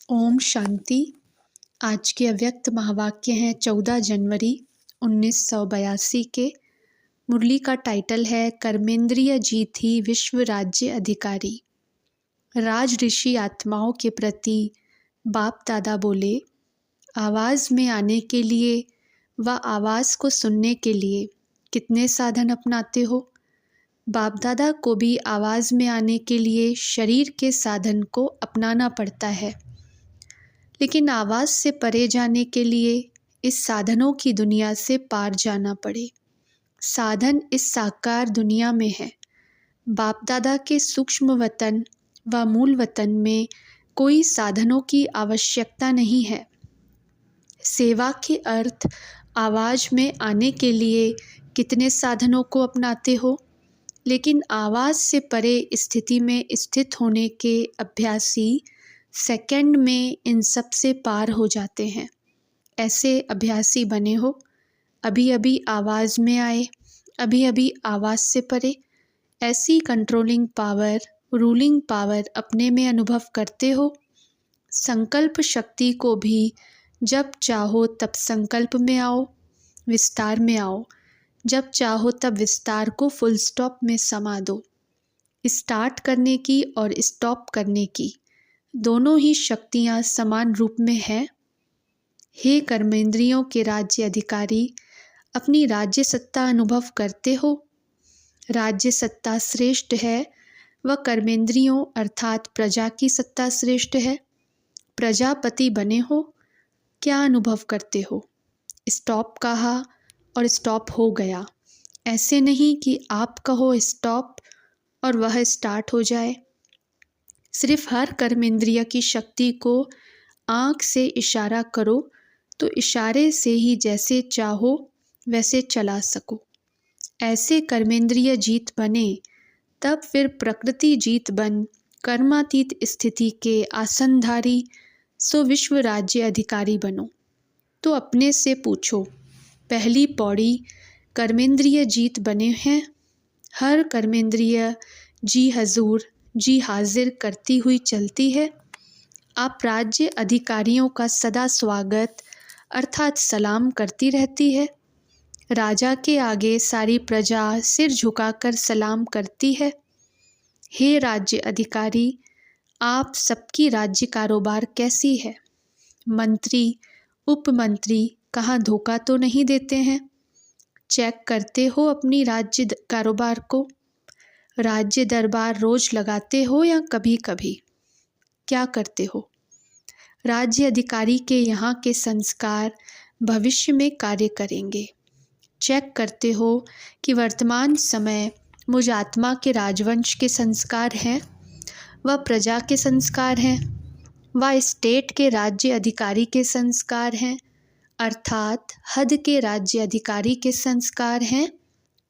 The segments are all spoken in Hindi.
ओम शांति। आज के अव्यक्त महावाक्य हैं 14 जनवरी 1982 के। मुरली का टाइटल है कर्मेंद्रिय जीत ही विश्व राज्य अधिकारी। राज ऋषि आत्माओं के प्रति बाप दादा बोले, आवाज़ में आने के लिए व आवाज़ को सुनने के लिए कितने साधन अपनाते हो। बाप दादा को भी आवाज़ में आने के लिए शरीर के साधन को अपनाना पड़ता है, लेकिन आवाज़ से परे जाने के लिए इस साधनों की दुनिया से पार जाना पड़े। साधन इस साकार दुनिया में है। बाप दादा के सूक्ष्म वतन व मूल वतन में कोई साधनों की आवश्यकता नहीं है। सेवा के अर्थ आवाज़ में आने के लिए कितने साधनों को अपनाते हो, लेकिन आवाज़ से परे स्थिति में स्थित होने के अभ्यासी सेकंड में इन सब से पार हो जाते हैं। ऐसे अभ्यासी बने हो। अभी अभी आवाज़ में आए, अभी अभी आवाज़ से परे। ऐसी कंट्रोलिंग पावर, रूलिंग पावर अपने में अनुभव करते हो। संकल्प शक्ति को भी जब चाहो तब संकल्प में आओ, विस्तार में आओ। जब चाहो तब विस्तार को फुल स्टॉप में समा दो। स्टार्ट करने की और स्टॉप करने की दोनों ही शक्तियाँ समान रूप में हैं। हे कर्मेंद्रियों के राज्य अधिकारी, अपनी राज्य सत्ता अनुभव करते हो। राज्य सत्ता श्रेष्ठ है व कर्मेंद्रियों अर्थात प्रजा की सत्ता श्रेष्ठ है। प्रजापति बने हो, क्या अनुभव करते हो? स्टॉप कहा और स्टॉप हो गया। ऐसे नहीं कि आप कहो स्टॉप और वह स्टार्ट हो जाए। सिर्फ हर कर्मेंद्रिय की शक्ति को आँख से इशारा करो तो इशारे से ही जैसे चाहो वैसे चला सको। ऐसे कर्मेंद्रिय जीत बने, तब फिर प्रकृति जीत बन कर्मातीत स्थिति के आसनधारी सो विश्व राज्य अधिकारी बनो। तो अपने से पूछो, पहली पौड़ी कर्मेंद्रिय जीत बने हैं। हर कर्मेंद्रिय जी हजूर, जी हाजिर करती हुई चलती है। आप राज्य अधिकारियों का सदा स्वागत अर्थात सलाम करती रहती है। राजा के आगे सारी प्रजा सिर झुकाकर सलाम करती है। हे राज्य अधिकारी, आप सबकी राज्य कारोबार कैसी है? मंत्री, उपमंत्री कहाँ धोखा तो नहीं देते हैं? चेक करते हो अपनी राज्य कारोबार को? राज्य दरबार रोज लगाते हो या कभी कभी? क्या करते हो? राज्य अधिकारी के यहाँ के संस्कार भविष्य में कार्य करेंगे। चेक करते हो कि वर्तमान समय मुझ आत्मा के राजवंश के संस्कार हैं, व प्रजा के संस्कार हैं, व स्टेट के राज्य अधिकारी के संस्कार हैं, अर्थात हद के राज्य अधिकारी के संस्कार हैं,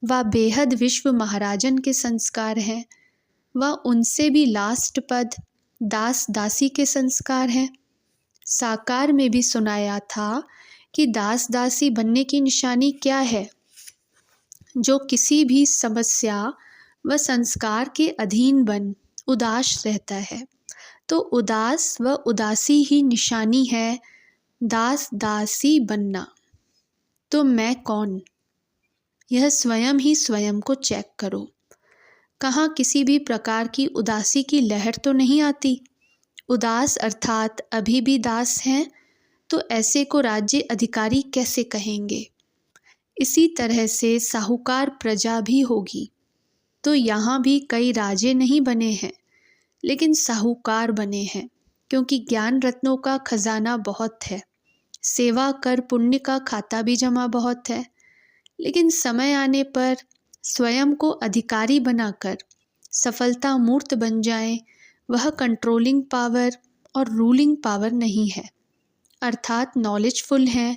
व बेहद विश्व महाराजन के संस्कार हैं, व उनसे भी लास्ट पद दास दासी के संस्कार हैं। साकार में भी सुनाया था कि दास दासी बनने की निशानी क्या है? जो किसी भी समस्या व संस्कार के अधीन बन उदास रहता है, तो उदास व उदासी ही निशानी है दास दासी बनना। तो मैं कौन? यह स्वयं ही स्वयं को चेक करो। कहाँ किसी भी प्रकार की उदासी की लहर तो नहीं आती? उदास अर्थात अभी भी दास हैं, तो ऐसे को राज्य अधिकारी कैसे कहेंगे? इसी तरह से साहूकार प्रजा भी होगी। तो यहाँ भी कई राजे नहीं बने हैं, लेकिन साहूकार बने हैं, क्योंकि ज्ञान रत्नों का खजाना बहुत है। सेवा कर पुण्य का खाता भी जमा बहुत है, लेकिन समय आने पर स्वयं को अधिकारी बनाकर सफलता मूर्त बन जाएं, वह कंट्रोलिंग पावर और रूलिंग पावर नहीं है। अर्थात नॉलेजफुल हैं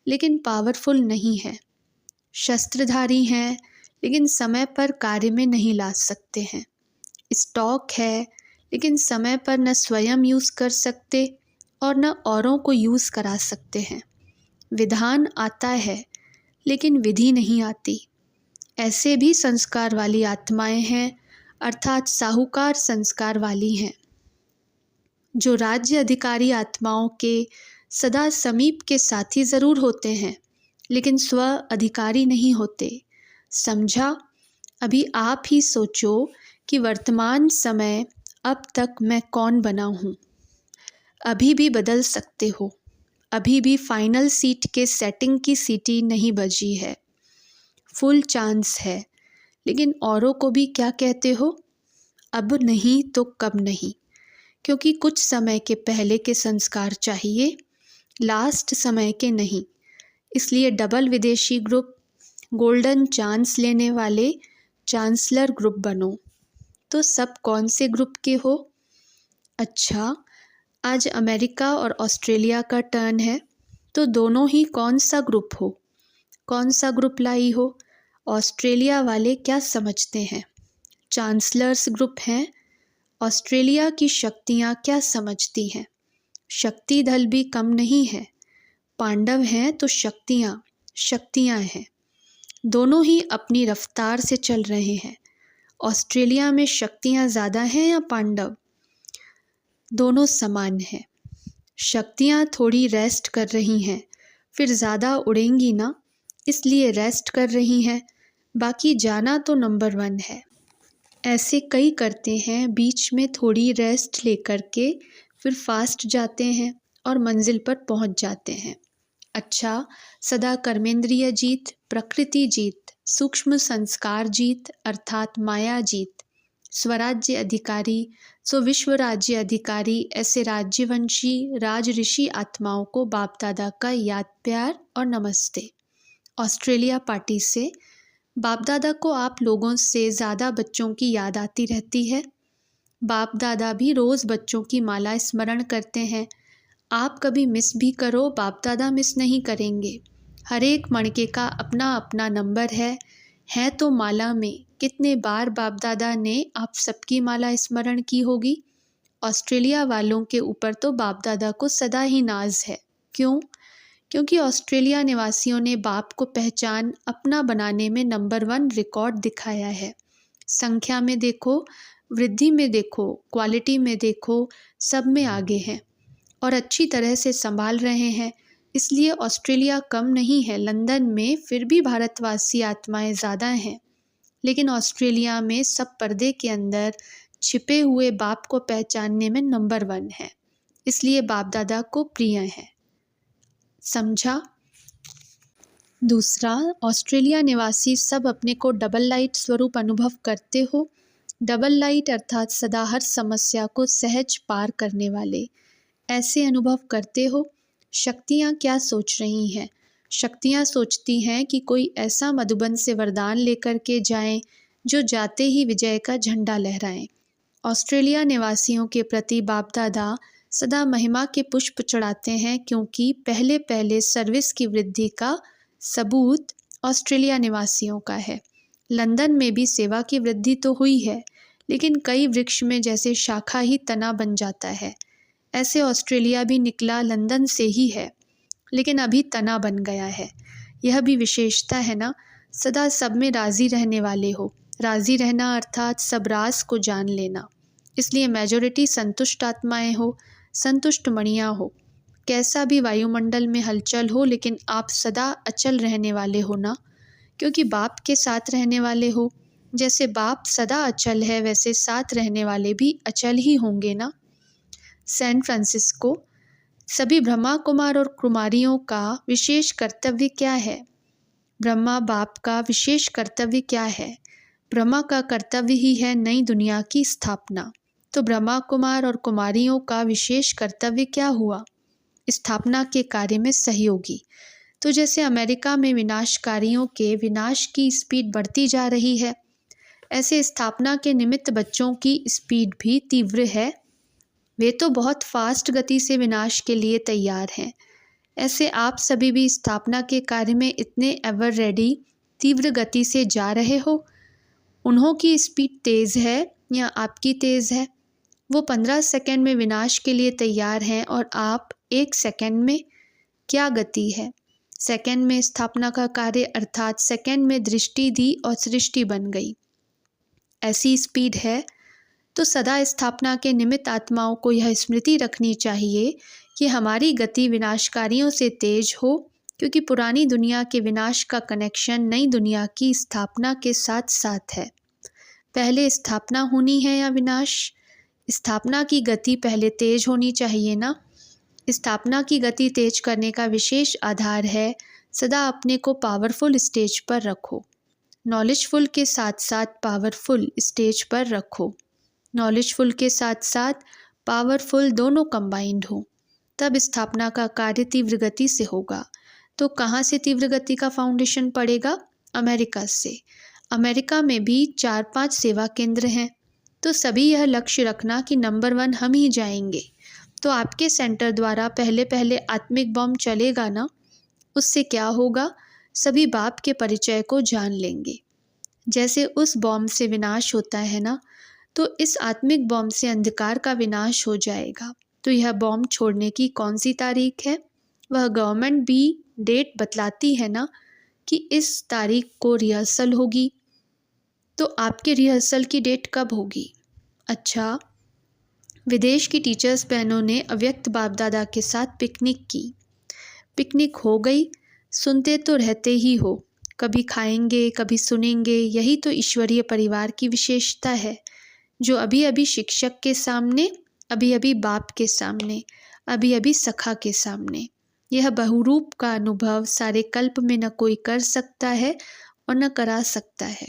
लेकिन पावरफुल नहीं है। शस्त्रधारी हैं लेकिन समय पर कार्य में नहीं ला सकते हैं। स्टॉक है लेकिन समय पर न स्वयं यूज़ कर सकते और न औरों को यूज़ करा सकते हैं। विधान आता है लेकिन विधि नहीं आती। ऐसे भी संस्कार वाली आत्माएं हैं, अर्थात साहूकार संस्कार वाली हैं। जो राज्य अधिकारी आत्माओं के सदा समीप के साथी ज़रूर होते हैं, लेकिन स्व अधिकारी नहीं होते। समझा? अभी आप ही सोचो कि वर्तमान समय अब तक मैं कौन बना हूँ। अभी भी बदल सकते हो। अभी भी फाइनल सीट के सेटिंग की सीटी नहीं बजी है। फुल चांस है। लेकिन औरों को भी क्या कहते हो? अब नहीं तो कब नहीं, क्योंकि कुछ समय के पहले के संस्कार चाहिए, लास्ट समय के नहीं। इसलिए डबल विदेशी ग्रुप, गोल्डन चांस लेने वाले चांसलर ग्रुप बनो। तो सब कौन से ग्रुप के हो? अच्छा, आज अमेरिका और ऑस्ट्रेलिया का टर्न है, तो दोनों ही कौन सा ग्रुप हो? कौन सा ग्रुप लाई हो? ऑस्ट्रेलिया वाले क्या समझते हैं? चांसलर्स ग्रुप हैं। ऑस्ट्रेलिया की शक्तियाँ क्या समझती हैं? शक्ति दल भी कम नहीं है। पांडव हैं तो शक्तियाँ हैं। दोनों ही अपनी रफ्तार से चल रहे हैं। ऑस्ट्रेलिया में शक्तियाँ ज़्यादा हैं या पांडव? दोनों समान हैं। शक्तियाँ थोड़ी रेस्ट कर रही हैं, फिर ज़्यादा उड़ेंगी ना, इसलिए रेस्ट कर रही हैं। बाकी जाना तो नंबर 1 है। ऐसे कई करते हैं, बीच में थोड़ी रेस्ट लेकर के फिर फास्ट जाते हैं और मंजिल पर पहुंच जाते हैं। अच्छा, सदा कर्मेंद्रिय जीत, प्रकृति जीत, सूक्ष्म संस्कार जीत अर्थात माया जीत, स्वराज्य अधिकारी, सो विश्व राज्य अधिकारी, ऐसे राज्यवंशी राज ऋषि आत्माओं को बाप दादा का याद प्यार और नमस्ते। ऑस्ट्रेलिया पार्टी से बाप दादा को आप लोगों से ज़्यादा बच्चों की याद आती रहती है। बाप दादा भी रोज़ बच्चों की माला स्मरण करते हैं। आप कभी मिस भी करो, बाप दादा मिस नहीं करेंगे। हर एक मणके का अपना अपना नंबर है तो माला में कितने बार बाप दादा ने आप सबकी माला स्मरण की होगी। ऑस्ट्रेलिया वालों के ऊपर तो बाप दादा को सदा ही नाज है। क्यों? क्योंकि ऑस्ट्रेलिया निवासियों ने बाप को पहचान अपना बनाने में नंबर 1 रिकॉर्ड दिखाया है। संख्या में देखो, वृद्धि में देखो, क्वालिटी में देखो, सब में आगे हैं और अच्छी तरह से संभाल रहे हैं। इसलिए ऑस्ट्रेलिया कम नहीं है। लंदन में फिर भी भारतवासी आत्माएं ज़्यादा हैं, लेकिन ऑस्ट्रेलिया में सब पर्दे के अंदर छिपे हुए बाप को पहचानने में नंबर 1 है। इसलिए बाप दादा को प्रिय है। समझा? दूसरा, ऑस्ट्रेलिया निवासी सब अपने को डबल लाइट स्वरूप अनुभव करते हो। डबल लाइट अर्थात सदा हर समस्या को सहज पार करने वाले, ऐसे अनुभव करते हो। शक्तियाँ क्या सोच रही हैं? शक्तियाँ सोचती हैं कि कोई ऐसा मधुबन से वरदान लेकर के जाएं जो जाते ही विजय का झंडा लहराएं। ऑस्ट्रेलिया निवासियों के प्रति बाप दादा सदा महिमा के पुष्प चढ़ाते हैं, क्योंकि पहले पहले सर्विस की वृद्धि का सबूत ऑस्ट्रेलिया निवासियों का है। लंदन में भी सेवा की वृद्धि तो हुई है, लेकिन कई वृक्ष में जैसे शाखा ही तना बन जाता है, ऐसे ऑस्ट्रेलिया भी निकला लंदन से ही है, लेकिन अभी तना बन गया है। यह भी विशेषता है ना। सदा सब में राज़ी रहने वाले हो। राज़ी रहना अर्थात सब राज को जान लेना। इसलिए मेजॉरिटी संतुष्ट आत्माएं हो, संतुष्ट मणियाँ हो। कैसा भी वायुमंडल में हलचल हो, लेकिन आप सदा अचल रहने वाले हो ना, क्योंकि बाप के साथ रहने वाले हो। जैसे बाप सदा अचल है, वैसे साथ रहने वाले भी अचल ही होंगे ना। सैन फ्रांसिस्को, सभी ब्रह्मा कुमार और कुमारियों का विशेष कर्तव्य क्या है? ब्रह्मा बाप का विशेष कर्तव्य क्या है? ब्रह्मा का कर्तव्य ही है नई दुनिया की स्थापना। तो ब्रह्मा कुमार और कुमारियों का विशेष कर्तव्य क्या हुआ? स्थापना के कार्य में सहयोगी। तो जैसे अमेरिका में विनाशकारियों के विनाश की स्पीड बढ़ती जा रही है, ऐसे स्थापना के निमित्त बच्चों की स्पीड भी तीव्र है। वे तो बहुत फास्ट गति से विनाश के लिए तैयार हैं। ऐसे आप सभी भी स्थापना के कार्य में इतने एवर रेडी तीव्र गति से जा रहे हो। उन्हों की स्पीड तेज़ है या आपकी तेज़ है? वो 15 सेकंड में विनाश के लिए तैयार हैं और आप 1 सेकंड में। क्या गति है? सेकंड में स्थापना का कार्य अर्थात सेकंड में दृष्टि दी और सृष्टि बन गई। ऐसी स्पीड है। तो सदा स्थापना के निमित्त आत्माओं को यह स्मृति रखनी चाहिए कि हमारी गति विनाशकारियों से तेज हो, क्योंकि पुरानी दुनिया के विनाश का कनेक्शन नई दुनिया की स्थापना के साथ साथ है। पहले स्थापना होनी है या विनाश? स्थापना की गति पहले तेज होनी चाहिए ना। स्थापना की गति तेज करने का विशेष आधार है सदा अपने को पावरफुल स्टेज पर रखो। नॉलेजफुल के साथ साथ पावरफुल स्टेज पर रखो। नॉलेजफुल के साथ साथ पावरफुल दोनों कंबाइंड हो, तब स्थापना का कार्य तीव्र गति से होगा। तो कहाँ से तीव्र गति का फाउंडेशन पड़ेगा? अमेरिका से। अमेरिका में भी 4-5 सेवा केंद्र हैं। तो सभी यह लक्ष्य रखना कि नंबर 1 हम ही जाएंगे। तो आपके सेंटर द्वारा पहले पहले आत्मिक बॉम्ब चलेगा ना। उससे क्या होगा? सभी बाप के परिचय को जान लेंगे। जैसे उस बॉम्ब से विनाश होता है ना, तो इस आत्मिक बॉम्ब से अंधकार का विनाश हो जाएगा। तो यह बॉम्ब छोड़ने की कौन सी तारीख है? वह गवर्नमेंट भी डेट बतलाती है ना कि इस तारीख को रिहर्सल होगी। तो आपके रिहर्सल की डेट कब होगी? अच्छा, विदेश की टीचर्स बहनों ने अव्यक्त बाप दादा के साथ पिकनिक की। पिकनिक हो गई। सुनते तो रहते ही हो, कभी खाएंगे कभी सुनेंगे। यही तो ईश्वरीय परिवार की विशेषता है, जो अभी अभी शिक्षक के सामने, अभी अभी बाप के सामने, अभी अभी सखा के सामने। यह बहुरूप का अनुभव सारे कल्प में न कोई कर सकता है और न करा सकता है।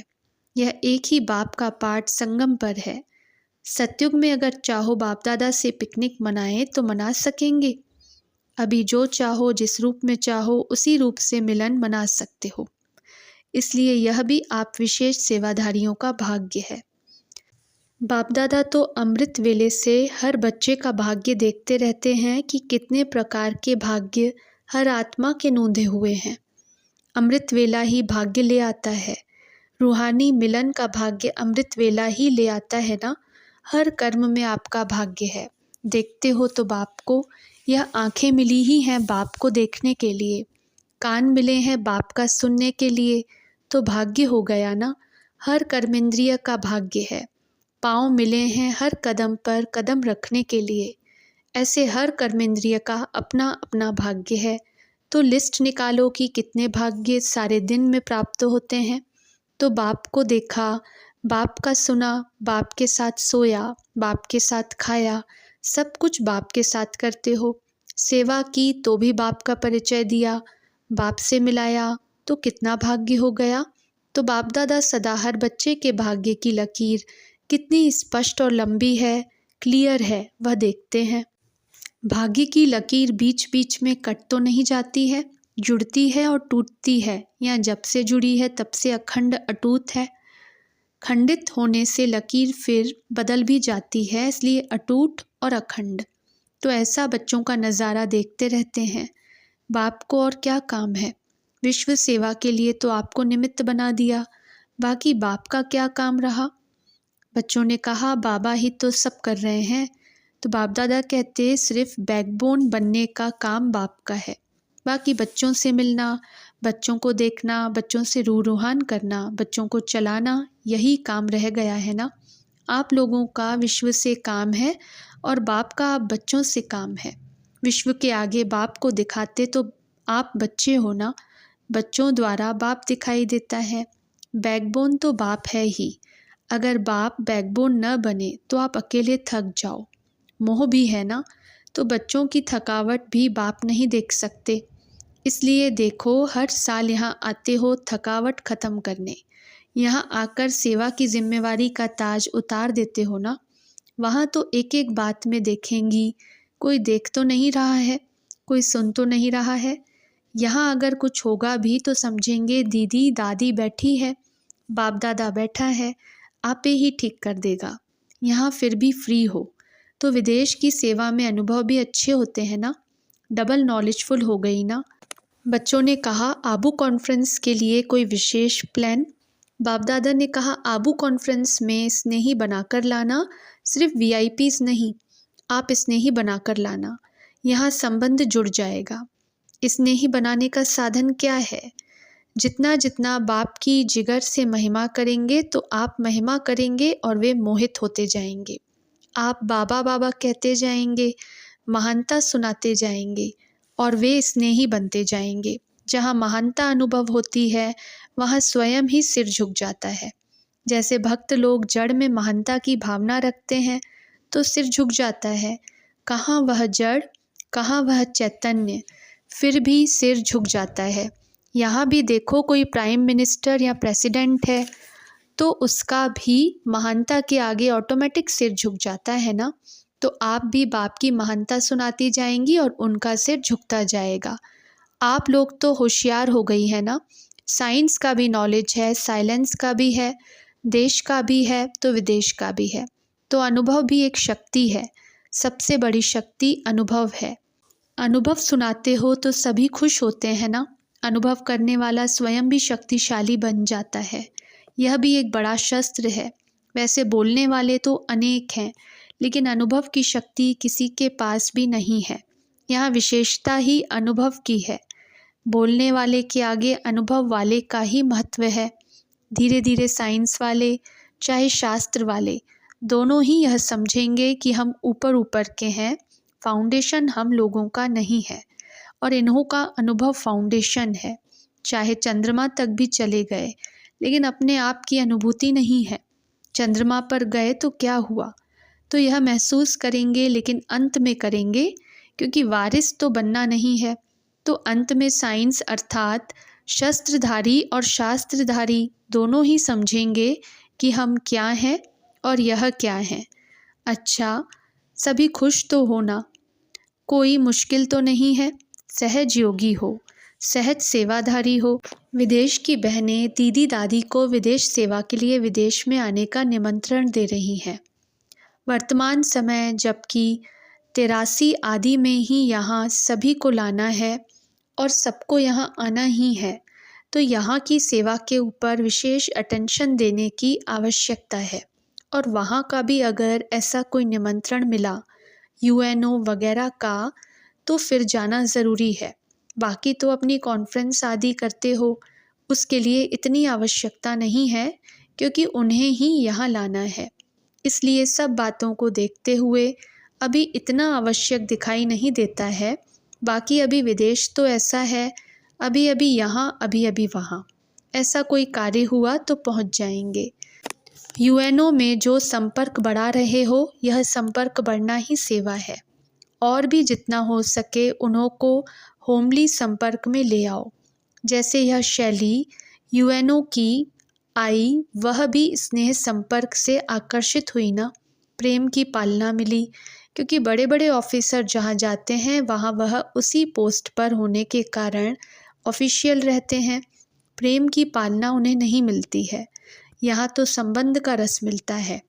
यह एक ही बाप का पाठ संगम पर है। सतयुग में अगर चाहो बाप दादा से पिकनिक मनाए तो मना सकेंगे। अभी जो चाहो, जिस रूप में चाहो, उसी रूप से मिलन मना सकते हो। इसलिए यह भी आप विशेष सेवाधारियों का भाग्य है। बाप दादा तो अमृत वेले से हर बच्चे का भाग्य देखते रहते हैं कि कितने प्रकार के भाग्य हर आत्मा के नूंधे हुए हैं। अमृत वेला ही भाग्य ले आता है। रूहानी मिलन का भाग्य अमृत वेला ही ले आता है ना। हर कर्म में आपका भाग्य है। देखते हो तो बाप को। यह आंखें मिली ही हैं बाप को देखने के लिए, कान मिले हैं बाप का सुनने के लिए, तो भाग्य हो गया ना। हर कर्मेंद्रिय का भाग्य है। पाँव मिले हैं हर कदम पर कदम रखने के लिए। ऐसे हर कर्मेंद्रिय का अपना अपना भाग्य है। तो लिस्ट निकालो कि कितने भाग्य सारे दिन में प्राप्त होते हैं। तो बाप को देखा, बाप का सुना, बाप के साथ सोया, बाप के साथ खाया, सब कुछ बाप के साथ करते हो। सेवा की तो भी बाप का परिचय दिया, बाप से मिलाया, तो कितना भाग्य हो गया। तो बाप दादा सदा हर बच्चे के भाग्य की लकीर कितनी स्पष्ट और लंबी है, क्लियर है, वह देखते हैं। भाग्य की लकीर बीच बीच में कट तो नहीं जाती है, जुड़ती है और टूटती है, या जब से जुड़ी है तब से अखंड अटूट है। खंडित होने से लकीर फिर बदल भी जाती है, इसलिए अटूट और अखंड। तो ऐसा बच्चों का नज़ारा देखते रहते हैं। बाप को और क्या काम है? विश्व सेवा के लिए तो आपको निमित्त बना दिया, बाकी बाप का क्या काम रहा? बच्चों ने कहा बाबा ही तो सब कर रहे हैं। तो बाप दादा कहते सिर्फ बैकबोन बनने का काम बाप का है, बाकी बच्चों से मिलना, बच्चों को देखना, बच्चों से रूहान करना, बच्चों को चलाना, यही काम रह गया है ना। आप लोगों का विश्व से काम है और बाप का आप बच्चों से काम है। विश्व के आगे बाप को दिखाते तो आप बच्चे हो ना, बच्चों द्वारा बाप दिखाई देता है। बैकबोन तो बाप है ही। अगर बाप बैकबोन न बने तो आप अकेले थक जाओ। मोह भी है ना, तो बच्चों की थकावट भी बाप नहीं देख सकते। इसलिए देखो, हर साल यहाँ आते हो थकावट ख़त्म करने। यहाँ आकर सेवा की जिम्मेवारी का ताज उतार देते हो ना। वहाँ तो एक एक बात में देखेंगी, कोई देख तो नहीं रहा है, कोई सुन तो नहीं रहा है। यहाँ अगर कुछ होगा भी तो समझेंगे दीदी दादी बैठी है, बाप दादा बैठा है, आपे ही ठीक कर देगा। यहाँ फिर भी फ्री हो। तो विदेश की सेवा में अनुभव भी अच्छे होते हैं ना, डबल नॉलेजफुल हो गई ना। बच्चों ने कहा आबू कॉन्फ्रेंस के लिए कोई विशेष प्लान? बाप दादा ने कहा आबू कॉन्फ्रेंस में स्नेही बनाकर लाना, सिर्फ वीआईपीज नहीं, आप स्नेही बनाकर लाना, यहाँ संबंध जुड़ जाएगा। स्नेही बनाने का साधन क्या है? जितना जितना बाप की जिगर से महिमा करेंगे तो आप महिमा करेंगे और वे मोहित होते जाएंगे। आप बाबा बाबा कहते जाएंगे, महानता सुनाते जाएंगे और वे स्नेही बनते जाएंगे। जहाँ महानता अनुभव होती है वहाँ स्वयं ही सिर झुक जाता है। जैसे भक्त लोग जड़ में महानता की भावना रखते हैं तो सिर झुक जाता है। कहाँ वह जड़, कहाँ वह चैतन्य, फिर भी सिर झुक जाता है। यहाँ भी देखो, कोई प्राइम मिनिस्टर या प्रेसिडेंट है तो उसका भी महानता के आगे ऑटोमेटिक सिर झुक जाता है ना। तो आप भी बाप की महानता सुनाती जाएंगी और उनका सिर झुकता जाएगा। आप लोग तो होशियार हो गई है ना, साइंस का भी नॉलेज है, साइलेंस का भी है, देश का भी है तो विदेश का भी है। तो अनुभव भी एक शक्ति है, सबसे बड़ी शक्ति अनुभव है। अनुभव सुनाते हो तो सभी खुश होते हैं ना। अनुभव करने वाला स्वयं भी शक्तिशाली बन जाता है। यह भी एक बड़ा शस्त्र है। वैसे बोलने वाले तो अनेक हैं, लेकिन अनुभव की शक्ति किसी के पास भी नहीं है। यहाँ विशेषता ही अनुभव की है। बोलने वाले के आगे अनुभव वाले का ही महत्व है। धीरे धीरे साइंस वाले चाहे शास्त्र वाले दोनों ही यह समझेंगे कि हम ऊपर ऊपर के हैं, फाउंडेशन हम लोगों का नहीं है और इन्हों का अनुभव फाउंडेशन है। चाहे चंद्रमा तक भी चले गए लेकिन अपने आप की अनुभूति नहीं है। चंद्रमा पर गए तो क्या हुआ, तो यह महसूस करेंगे, लेकिन अंत में करेंगे, क्योंकि वारिस तो बनना नहीं है। तो अंत में साइंस अर्थात शस्त्रधारी और शास्त्रधारी दोनों ही समझेंगे कि हम क्या हैं और यह क्या है। अच्छा, सभी खुश तो होना, कोई मुश्किल तो नहीं है। सहज योगी हो, सहज सेवाधारी हो। विदेश की बहनें दीदी दादी को विदेश सेवा के लिए विदेश में आने का निमंत्रण दे रही हैं। वर्तमान समय जबकि 83 आदि में ही यहाँ सभी को लाना है और सबको यहाँ आना ही है, तो यहाँ की सेवा के ऊपर विशेष अटेंशन देने की आवश्यकता है। और वहाँ का भी अगर ऐसा कोई निमंत्रण मिला यूएनओ वगैरह का, तो फिर जाना ज़रूरी है। बाकी तो अपनी कॉन्फ्रेंस आदि करते हो, उसके लिए इतनी आवश्यकता नहीं है, क्योंकि उन्हें ही यहाँ लाना है। इसलिए सब बातों को देखते हुए अभी इतना आवश्यक दिखाई नहीं देता है। बाकी अभी विदेश तो ऐसा है, अभी अभी यहाँ, अभी अभी वहाँ। ऐसा कोई कार्य हुआ तो पहुँच जाएंगे। यूएनओ में जो संपर्क बढ़ा रहे हो, यह संपर्क बढ़ना ही सेवा है। और भी जितना हो सके उन्हों को होमली संपर्क में ले आओ। जैसे यह शैली यूएनओ की आई, वह भी स्नेह संपर्क से आकर्षित हुई ना, प्रेम की पालना मिली, क्योंकि बड़े बड़े ऑफिसर जहाँ जाते हैं वहाँ वह उसी पोस्ट पर होने के कारण ऑफिशियल रहते हैं। प्रेम की पालना उन्हें नहीं मिलती है। यहाँ तो संबंध का रस मिलता है।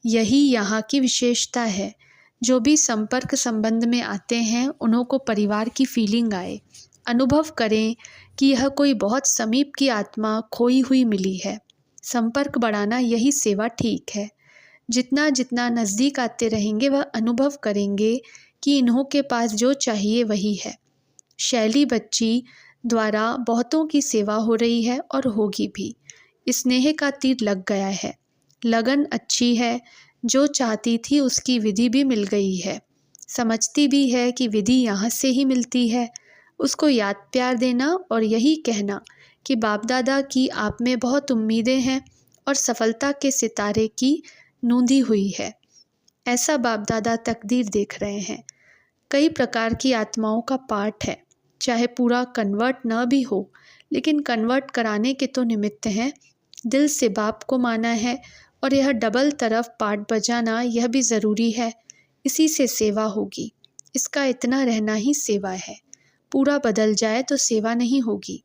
यही यहाँ की विशेषता है। जो भी संपर्क संबंध में आते हैं उन्हों को परिवार की फीलिंग आए, अनुभव करें कि यह कोई बहुत समीप की आत्मा खोई हुई मिली है। संपर्क बढ़ाना यही सेवा ठीक है। जितना जितना नज़दीक आते रहेंगे वह अनुभव करेंगे कि इन्हों के पास जो चाहिए वही है। शैली बच्ची द्वारा बहुतों की सेवा हो रही है और होगी भी। स्नेह का तीर लग गया है, लगन अच्छी है। जो चाहती थी उसकी विधि भी मिल गई है। समझती भी है कि विधि यहाँ से ही मिलती है। उसको याद प्यार देना और यही कहना कि बाप दादा की आप में बहुत उम्मीदें हैं और सफलता के सितारे की नूंदी हुई है। ऐसा बाप दादा तकदीर देख रहे हैं। कई प्रकार की आत्माओं का पाठ है, चाहे पूरा कन्वर्ट न भी हो, लेकिन कन्वर्ट कराने के तो निमित्त हैं। दिल से बाप को माना है और यह डबल तरफ पाठ बजाना यह भी ज़रूरी है। इसी से सेवा होगी। इसका इतना रहना ही सेवा है। पूरा बदल जाए तो सेवा नहीं होगी।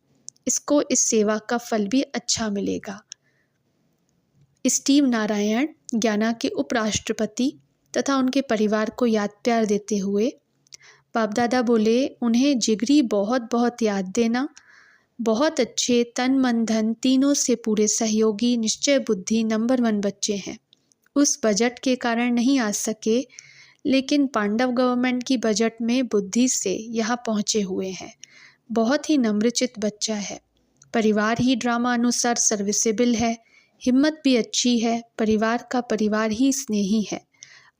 इसको इस सेवा का फल भी अच्छा मिलेगा। स्टीव नारायण ज्ञाना के उपराष्ट्रपति तथा उनके परिवार को याद प्यार देते हुए बाप दादा बोले, उन्हें जिगरी बहुत बहुत याद देना। बहुत अच्छे तन मन धन तीनों से पूरे सहयोगी, निश्चय बुद्धि नंबर 1 बच्चे हैं। उस बजट के कारण नहीं आ सके, लेकिन पांडव गवर्नमेंट की बजट में बुद्धि से यहाँ पहुँचे हुए हैं। बहुत ही नम्रचित बच्चा है। परिवार ही ड्रामा अनुसार सर्विसेबल है। हिम्मत भी अच्छी है। परिवार का परिवार ही स्नेही है।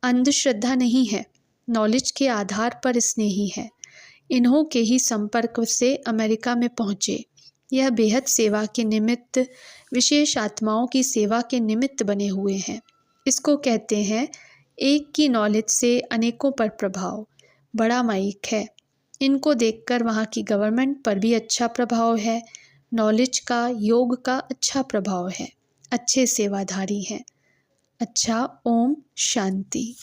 अंधश्रद्धा नहीं है, नॉलेज के आधार पर स्नेही है। इन्हों के ही संपर्क से अमेरिका में पहुँचे। यह बेहद सेवा के निमित्त, विशेष आत्माओं की सेवा के निमित्त बने हुए हैं। इसको कहते हैं एक की नॉलेज से अनेकों पर प्रभाव। बड़ा माइक है। इनको देखकर वहाँ की गवर्नमेंट पर भी अच्छा प्रभाव है। नॉलेज का, योग का अच्छा प्रभाव है। अच्छे सेवाधारी हैं। अच्छा, ओम शांति।